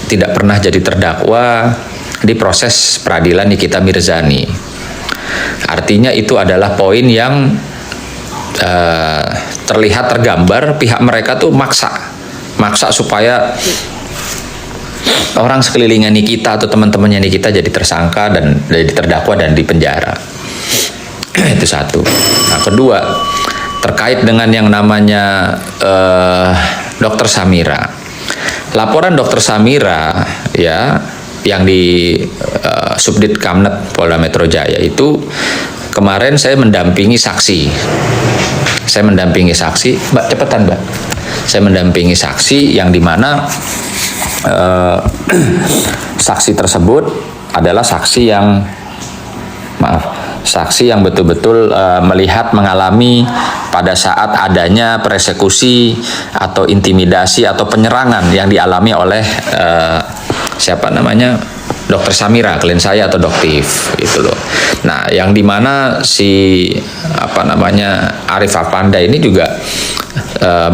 tidak pernah jadi terdakwa di proses peradilan Nikita Mirzani. Artinya itu adalah poin yang terlihat tergambar pihak mereka tuh maksa supaya orang sekelilingan Nikita atau teman-temannya Nikita jadi tersangka dan jadi terdakwa dan dipenjara. Itu satu. Nah, kedua, terkait dengan yang namanya Dr. Samira. Laporan Dr. Samira ya yang di Subdit Kamnet Polda Metro Jaya itu kemarin saya mendampingi saksi. Mbak, cepetan Mbak. Saya mendampingi saksi yang dimana saksi tersebut adalah saksi yang betul-betul melihat, mengalami pada saat adanya persekusi atau intimidasi atau penyerangan yang dialami oleh Dr. Samira, klien saya atau Doktif itu loh. Nah, yang dimana si Arif Afanda ini juga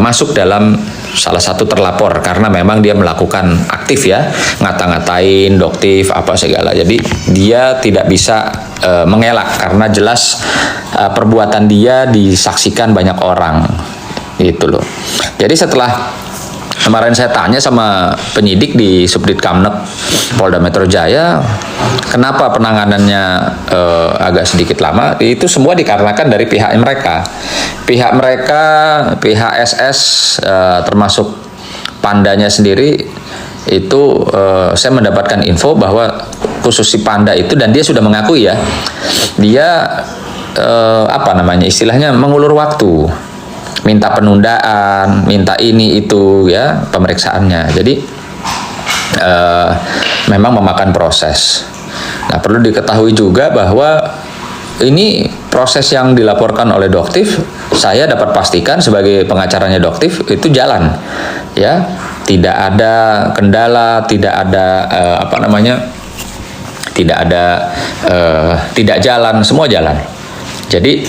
masuk dalam salah satu terlapor karena memang dia melakukan aktif ya, ngata-ngatain Doktif apa segala. Jadi dia tidak bisa mengelak karena jelas perbuatan dia disaksikan banyak orang gitu loh. Jadi setelah kemarin saya tanya sama penyidik di Subdit Kamnet Polda Metro Jaya, kenapa penanganannya agak sedikit lama? Itu semua dikarenakan dari pihak mereka, pihak SS termasuk Pandanya sendiri itu saya mendapatkan info bahwa khusus si Panda itu, dan dia sudah mengakui ya, dia istilahnya mengulur waktu, minta penundaan, minta ini itu ya pemeriksaannya. Jadi memang memakan proses. Nah, perlu diketahui juga bahwa ini proses yang dilaporkan oleh Doktif, saya dapat pastikan sebagai pengacaranya Doktif itu jalan ya, tidak ada kendala, tidak ada tidak jalan, semua jalan. Jadi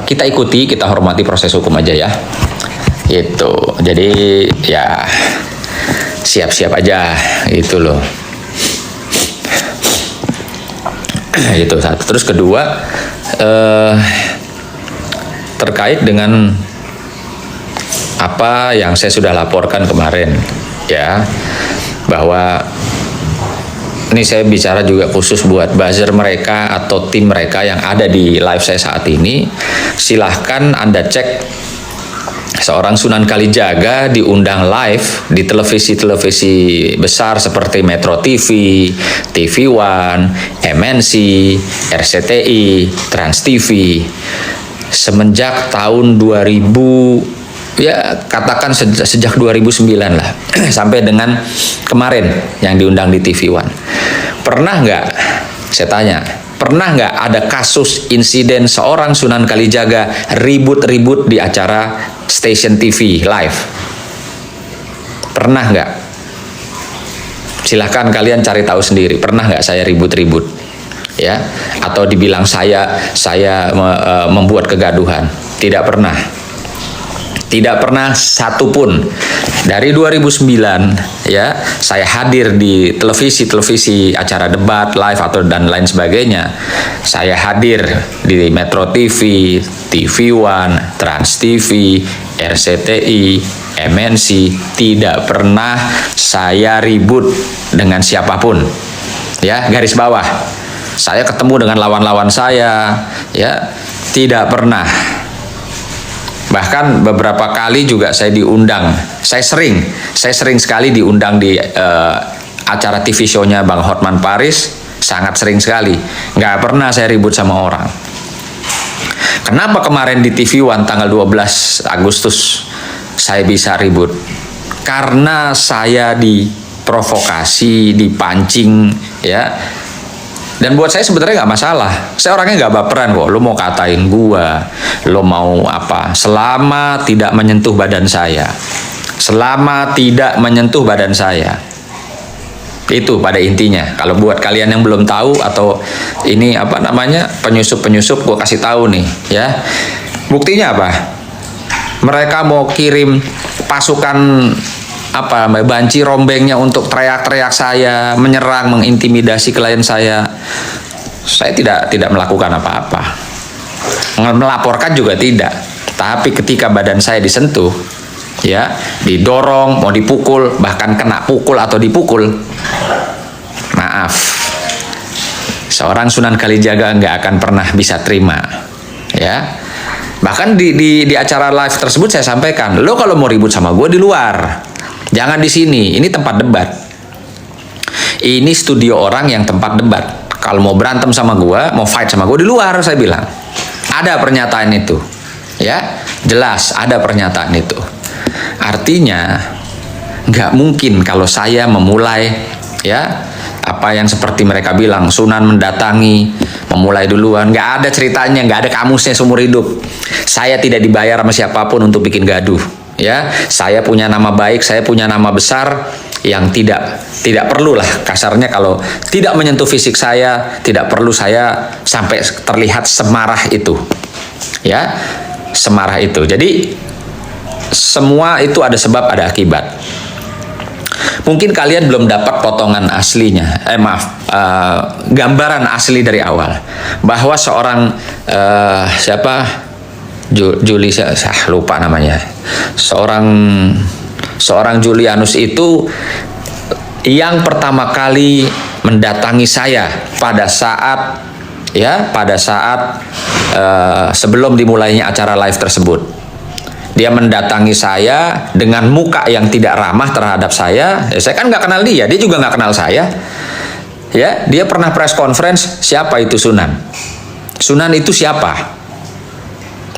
kita ikuti, kita hormati proses hukum aja ya. Itu. Jadi ya siap-siap aja gitu loh. Itu satu. Terus kedua, terkait dengan apa yang saya sudah laporkan kemarin ya, bahwa ini saya bicara juga khusus buat buzzer mereka atau tim mereka yang ada di live saya saat ini. Silahkan Anda cek seorang Sunan Kalijaga diundang live di televisi-televisi besar seperti Metro TV, TV One, MNC, RCTI, Trans TV. Semenjak tahun 2000, ya katakan sejak 2009 lah, sampai dengan kemarin yang diundang di TV One. Pernah nggak, saya tanya, pernah nggak ada kasus insiden seorang Sunan Kalijaga ribut-ribut di acara stasiun TV live? Pernah nggak? Silahkan kalian cari tahu sendiri, pernah nggak saya ribut-ribut ya, atau dibilang saya membuat kegaduhan? Tidak pernah. Tidak pernah satupun. Dari 2009 ya, saya hadir di televisi acara debat live atau dan lain sebagainya. Saya hadir di Metro TV, TV One, Trans TV, RCTI, MNC. Tidak pernah saya ribut dengan siapapun. Ya, garis bawah. Saya ketemu dengan lawan-lawan saya, ya, tidak pernah. Bahkan beberapa kali juga saya diundang. Saya sering sekali diundang di acara TV show-nya Bang Hotman Paris, sangat sering sekali. Nggak pernah saya ribut sama orang. Kenapa kemarin di TV One tanggal 12 Agustus saya bisa ribut? Karena saya diprovokasi, dipancing, ya. Dan buat saya sebenarnya nggak masalah. Saya orangnya nggak baperan kok. Lo mau katain gua, lo mau apa? Selama tidak menyentuh badan saya. Selama tidak menyentuh badan saya. Itu pada intinya. Kalau buat kalian yang belum tahu atau ini penyusup-penyusup, gua kasih tahu nih, ya. Buktinya apa? Mereka mau kirim pasukan apa banci rombengnya untuk teriak-teriak saya, menyerang, mengintimidasi klien saya tidak melakukan apa-apa. Melaporkan juga tidak. Tapi ketika badan saya disentuh, ya, didorong, mau dipukul, bahkan kena pukul atau dipukul, maaf, seorang Sunan Kalijaga nggak akan pernah bisa terima, ya. Bahkan di acara live tersebut saya sampaikan, lo kalau mau ribut sama gue di luar, jangan di sini. Ini tempat debat. Ini studio orang yang tempat debat. Kalau mau berantem sama gue, mau fight sama gue di luar, saya bilang. Ada pernyataan itu, ya, jelas ada pernyataan itu. Artinya nggak mungkin kalau saya memulai, ya, apa yang seperti mereka bilang Sunan mendatangi, memulai duluan. Nggak ada ceritanya, nggak ada kamusnya seumur hidup. Saya tidak dibayar sama siapapun untuk bikin gaduh, ya. Saya punya nama baik, saya punya nama besar yang tidak perlulah kasarnya kalau tidak menyentuh fisik saya, tidak perlu saya sampai terlihat semarah itu, ya, semarah itu. Jadi semua itu ada sebab ada akibat. Mungkin kalian belum dapat potongan aslinya, gambaran asli dari awal bahwa seorang Juli, saya lupa namanya, seorang Julianus itu yang pertama kali mendatangi saya pada saat sebelum dimulainya acara live tersebut. Dia mendatangi saya dengan muka yang tidak ramah terhadap saya. Ya, saya kan nggak kenal dia juga nggak kenal saya. Ya, dia pernah press conference, siapa itu Sunan? Sunan itu siapa?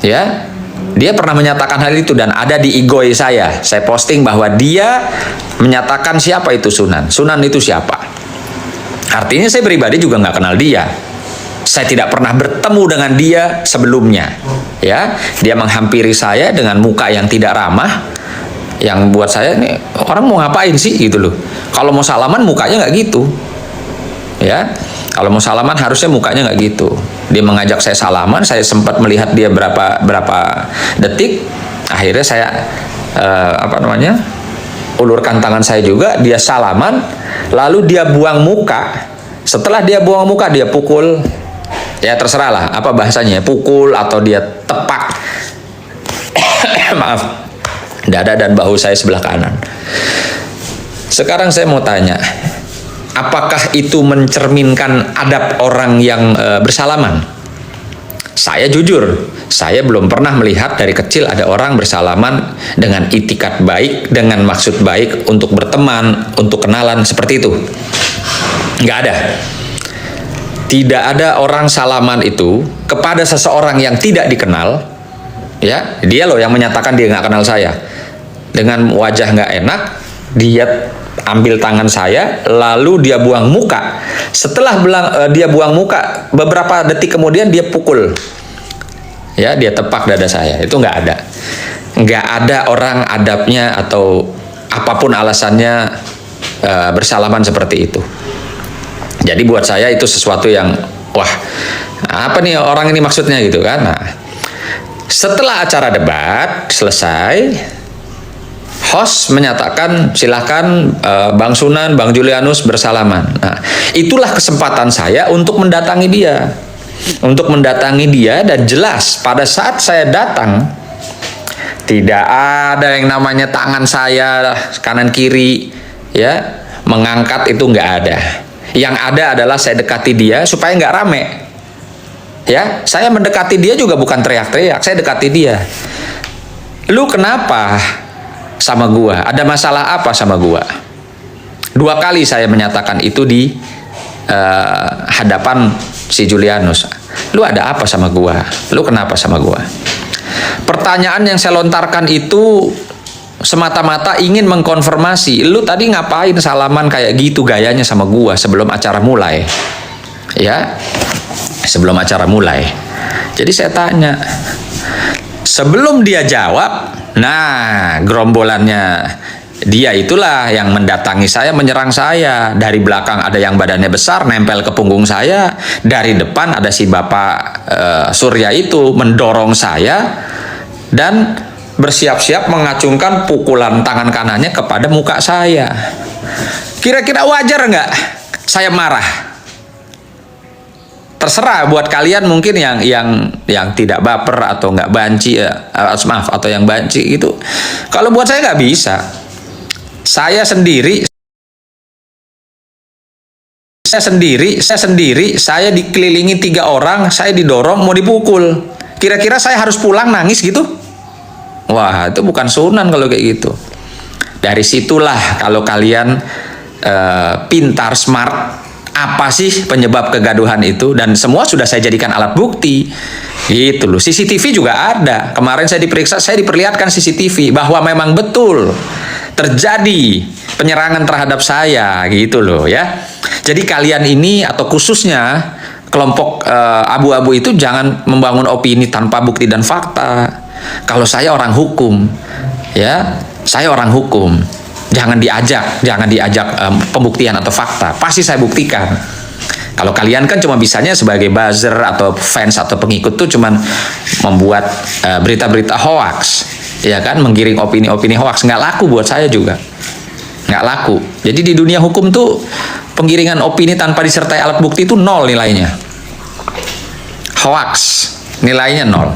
Ya, dia pernah menyatakan hal itu dan ada di igoi saya. Saya posting bahwa dia menyatakan siapa itu Sunan. Sunan itu siapa? Artinya saya pribadi juga nggak kenal dia. Saya tidak pernah bertemu dengan dia sebelumnya. Ya, dia menghampiri saya dengan muka yang tidak ramah, yang buat saya ini orang mau ngapain sih gitu loh. Kalau mau salaman mukanya nggak gitu. Ya, kalau mau salaman harusnya mukanya nggak gitu. Dia mengajak saya salaman, saya sempat melihat dia berapa detik. Akhirnya saya ulurkan tangan saya juga, dia salaman, lalu dia buang muka. Setelah dia buang muka, dia pukul. Ya terserah lah apa bahasanya, pukul atau dia tepak maaf, dada dan bahu saya sebelah kanan. Sekarang saya mau tanya, apakah itu mencerminkan adab orang yang bersalaman? Saya jujur, saya belum pernah melihat dari kecil ada orang bersalaman dengan itikat baik, dengan maksud baik untuk berteman, untuk kenalan seperti itu. Nggak ada. Tidak ada orang salaman itu kepada seseorang yang tidak dikenal, ya, dia loh yang menyatakan dia nggak kenal saya. Dengan wajah nggak enak, dia ambil tangan saya, lalu dia buang muka. Setelah dia buang muka, beberapa detik kemudian dia pukul. Ya, dia tepak dada saya. Itu nggak ada. Nggak ada orang adabnya atau apapun alasannya bersalaman seperti itu. Jadi buat saya itu sesuatu yang, wah, apa nih orang ini maksudnya gitu kan. Nah, setelah acara debat selesai, host menyatakan silahkan Bang Sunan, Bang Julianus bersalaman. Nah, itulah kesempatan saya untuk mendatangi dia. Untuk mendatangi dia dan jelas pada saat saya datang, tidak ada yang namanya tangan saya kanan kiri, ya, mengangkat itu nggak ada. Yang ada adalah saya dekati dia supaya nggak rame. Ya, saya mendekati dia juga bukan teriak-teriak, saya dekati dia. Lu kenapa sama gua? Ada masalah apa sama gua? 2 kali saya menyatakan itu di hadapan si Julianus. Lu ada apa sama gua? Lu kenapa sama gua? Pertanyaan yang saya lontarkan itu semata-mata ingin mengkonfirmasi, lu tadi ngapain salaman kayak gitu gayanya sama gua sebelum acara mulai? Ya, sebelum acara mulai. Jadi saya tanya, sebelum dia jawab, nah gerombolannya dia itulah yang mendatangi saya, menyerang saya. Dari belakang ada yang badannya besar, nempel ke punggung saya. Dari depan ada si bapak Surya itu mendorong saya dan bersiap-siap mengacungkan pukulan tangan kanannya kepada muka saya. Kira-kira wajar nggak saya marah? Terserah buat kalian mungkin yang tidak baper atau nggak banci, maaf, atau yang banci gitu. Kalau buat saya nggak bisa. Saya sendiri, saya dikelilingi 3 orang, saya didorong mau dipukul. Kira-kira saya harus pulang nangis gitu? Wah, itu bukan sunan kalau kayak gitu. Dari situlah kalau kalian pintar, smart, apa sih penyebab kegaduhan itu, dan semua sudah saya jadikan alat bukti. Gitu loh. CCTV juga ada. Kemarin saya diperiksa, saya diperlihatkan CCTV bahwa memang betul terjadi penyerangan terhadap saya, gitu loh ya. Jadi kalian ini, atau khususnya kelompok abu-abu itu, jangan membangun opini tanpa bukti dan fakta. Kalau saya orang hukum, ya, saya orang hukum. Jangan diajak pembuktian atau fakta. Pasti saya buktikan. Kalau kalian kan cuma bisanya sebagai buzzer atau fans atau pengikut tuh cuman membuat berita-berita hoax, ya kan, menggiring opini-opini hoax. Nggak laku buat saya juga. Nggak laku. Jadi di dunia hukum tuh penggiringan opini tanpa disertai alat bukti itu 0 nilainya. Hoax, nilainya 0.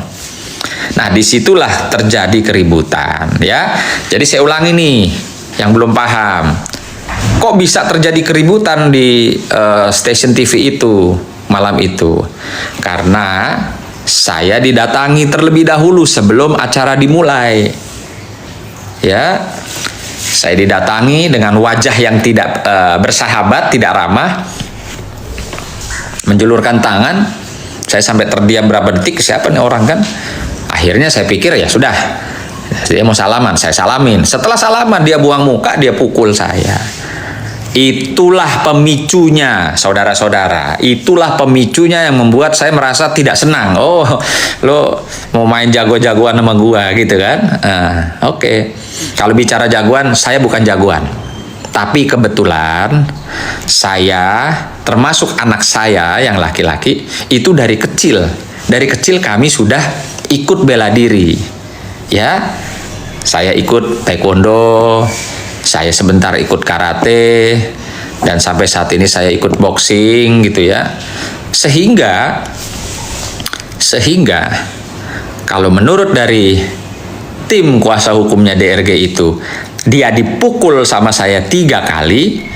Nah, disitulah terjadi keributan, ya. Jadi saya ulangi nih, yang belum paham. Kok bisa terjadi keributan di stasiun TV itu malam itu? Karena saya didatangi terlebih dahulu sebelum acara dimulai. Ya, saya didatangi dengan wajah yang tidak bersahabat, tidak ramah, menjulurkan tangan. Saya sampai terdiam berapa detik, siapa nih orang kan? Akhirnya saya pikir ya sudah, dia mau salaman, saya salamin. Setelah salaman dia buang muka, dia pukul saya. Itulah pemicunya, saudara-saudara. Itulah pemicunya yang membuat saya merasa tidak senang. Oh, lo mau main jago-jagoan sama gua gitu kan? Oke. Kalau bicara jagoan, saya bukan jagoan. Tapi kebetulan saya, termasuk anak saya yang laki-laki, itu dari kecil. Dari kecil kami sudah ikut bela diri. Ya, saya ikut taekwondo, saya sebentar ikut karate, dan sampai saat ini saya ikut boxing gitu ya. Sehingga kalau menurut dari tim kuasa hukumnya DRG itu, dia dipukul sama saya 3 kali.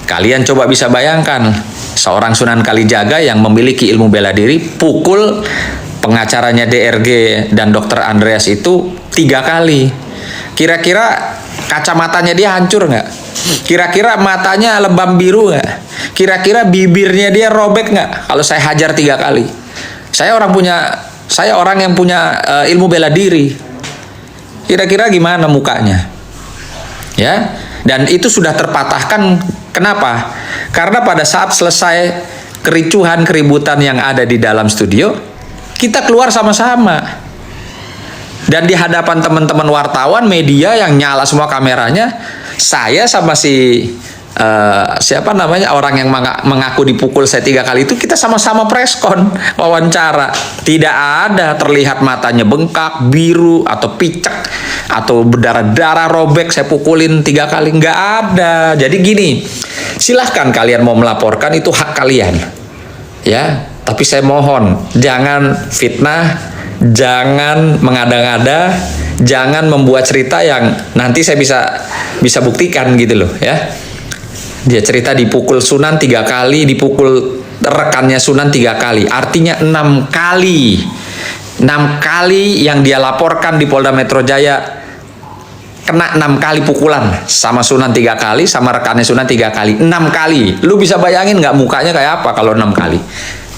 Kalian coba bisa bayangkan, seorang Sunan Kalijaga yang memiliki ilmu bela diri pukul pengacaranya DRG dan Dr. Andreas itu 3 kali. Kira-kira kacamatanya dia hancur nggak? Kira-kira matanya lebam biru nggak? Kira-kira bibirnya dia robek nggak kalau saya hajar 3 kali? Saya orang yang punya ilmu bela diri. Kira-kira gimana mukanya? Ya, dan itu sudah terpatahkan. Kenapa? Karena pada saat selesai kericuhan, keributan yang ada di dalam studio, kita keluar sama-sama. Dan di hadapan teman-teman wartawan, media yang nyala semua kameranya, saya sama siapa namanya, orang yang mengaku dipukul saya 3 kali itu, kita sama-sama preskon, wawancara. Tidak ada terlihat matanya bengkak, biru, atau picek, atau berdarah-darah, robek, saya pukulin 3 kali. Nggak ada. Jadi gini, silahkan kalian mau melaporkan, itu hak kalian. Ya, tapi saya mohon, jangan fitnah, jangan mengada-ngada, jangan membuat cerita yang nanti saya bisa buktikan gitu loh ya. Dia cerita dipukul Sunan 3 kali, dipukul rekannya Sunan 3 kali, artinya 6 kali. 6 kali yang dia laporkan di Polda Metro Jaya, kena 6 kali pukulan, sama Sunan 3 kali, sama rekannya Sunan 3 kali, 6 kali. Lu bisa bayangin nggak mukanya kayak apa kalau 6 kali?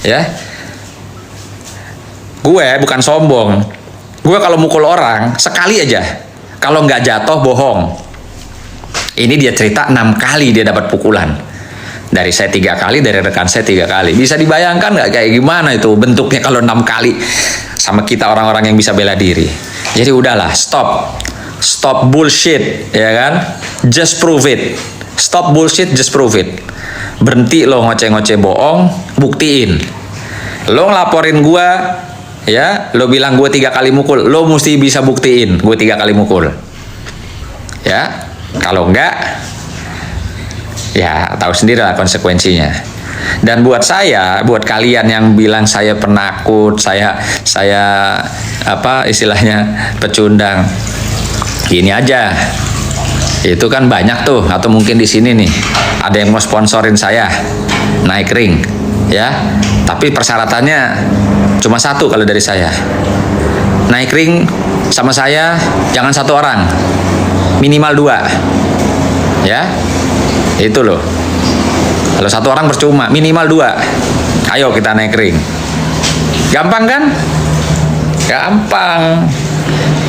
Ya, gue bukan sombong. Gue kalau mukul orang sekali aja, kalau nggak jatuh bohong. Ini dia cerita 6 kali dia dapat pukulan. Dari saya 3 kali, dari rekan saya 3 kali. Bisa dibayangkan nggak kayak gimana itu bentuknya kalau 6 kali sama kita orang-orang yang bisa bela diri. Jadi udahlah, stop bullshit, ya kan? Just prove it. Stop bullshit, just prove it. Berhenti lo ngoceh-ngoceh bohong, buktiin. Lo ngelaporin gua, ya, lo bilang gue 3 kali mukul, lo mesti bisa buktiin gue 3 kali mukul. Ya, kalau enggak, ya tahu sendiri lah konsekuensinya. Dan buat saya, buat kalian yang bilang saya penakut, saya apa istilahnya pecundang, gini aja. Itu kan banyak tuh, atau mungkin di sini nih ada yang mau sponsorin saya naik ring, ya. Tapi persyaratannya cuma satu kalau dari saya. Naik ring sama saya jangan 1 orang, minimal 2, ya. Itu loh. Kalau 1 orang percuma, minimal 2. Ayo kita naik ring. Gampang kan? Gampang.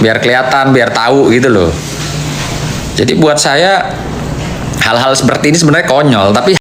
Biar kelihatan, biar tahu gitu loh. Jadi buat saya hal-hal seperti ini sebenarnya konyol, tapi